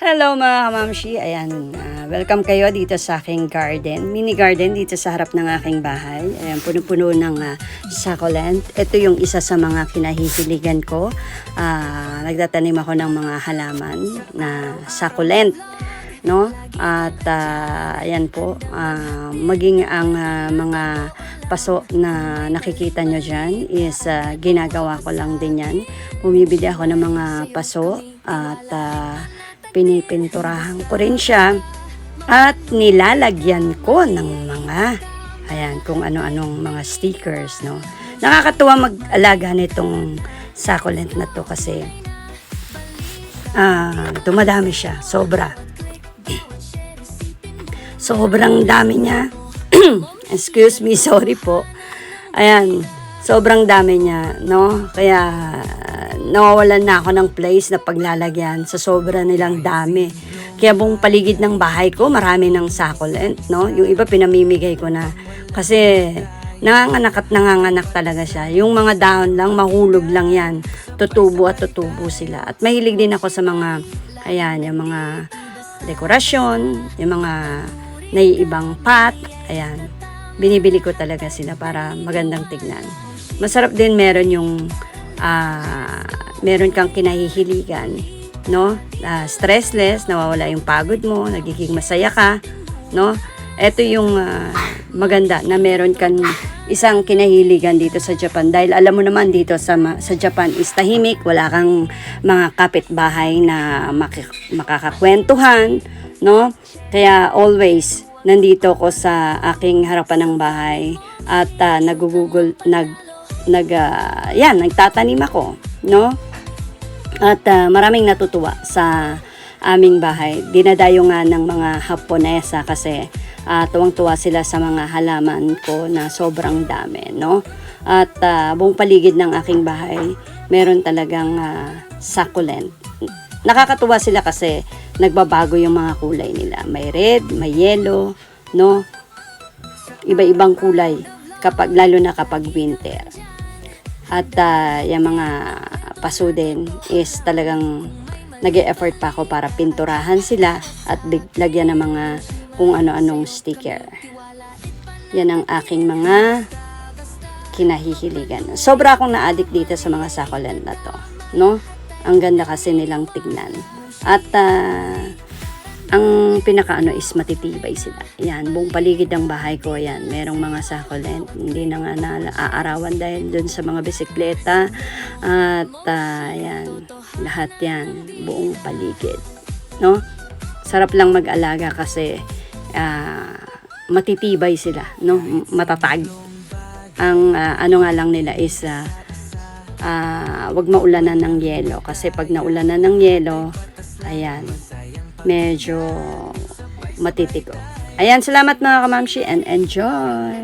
Hello mga kamamshi, ayan, welcome kayo dito sa aking garden, mini garden dito sa harap ng aking bahay. Ayan, puno-puno ng succulent. Ito yung isa sa mga kinahihiligan ko. Nagtatanim ako ng mga halaman na succulent, no? At ayan po, maging ang mga paso na nakikita nyo dyan is ginagawa ko lang din yan. Bumibili ako ng mga paso at pinipinturahan ko rin siya at nilalagyan ko ng mga kung ano-anong mga stickers, no. Nakakatuwa mag-alaga nitong succulent na to kasi dumadami siya, sobrang dami niya. Excuse me, sorry po. Ayan, sobrang dami niya, no? Kaya nawawalan na ako ng place na paglalagyan sa sobra nilang dami. Kaya buong paligid ng bahay ko, marami ng succulent, no? Yung iba pinamimigay ko na kasi nanganganak talaga siya. Yung mga dahon lang, mahulog lang yan. Tutubo at tutubo sila. At mahilig din ako sa mga, yung mga dekorasyon, yung mga naiibang pot, binibili ko talaga sila para magandang tignan. Masarap din meron yung meron kang kinahihiligan, no? Stressless, nawawala yung pagod mo, nagiging masaya ka, no? Ito yung maganda na meron kang isang kinahiligan dito sa Japan dahil alam mo naman dito sa Japan is tahimik, wala kang mga kapitbahay na makakakwentuhan, no? Kaya always nandito ko sa aking harapan ng bahay at nagtatanim ako, no? At maraming natutuwa sa aming bahay. Dinadayo nga ng mga Haponesa kasi tuwang-tuwa sila sa mga halaman ko na sobrang dami, no? At buong paligid ng aking bahay, meron talagang succulent. Nakakatuwa sila kasi nagbabago yung mga kulay nila. May red, may yellow, no? Iba-ibang kulay lalo na kapag winter. At yung mga paso din is talagang nag-e-effort pa ako para pinturahan sila at lagyan ng mga kung ano-anong sticker. Yan ang aking mga kinahihiligan. Sobra akong na-addict dito sa mga succulent na to, no? Ang ganda kasi nilang tignan. At ang pinakaano is matitibay sila. Yan, buong paligid ng bahay ko yan. Merong mga succulent. Hindi na nga naaarawan dahil dun sa mga bisikleta. At yan, lahat yan, buong paligid. No? Sarap lang mag-alaga kasi matitibay sila, no? Matatag. Ang ano nga lang nila is wag maulanan ng yelo kasi pag naulanan ng yelo, medyo matitigo. Ayan, salamat mga kamamshi and enjoy!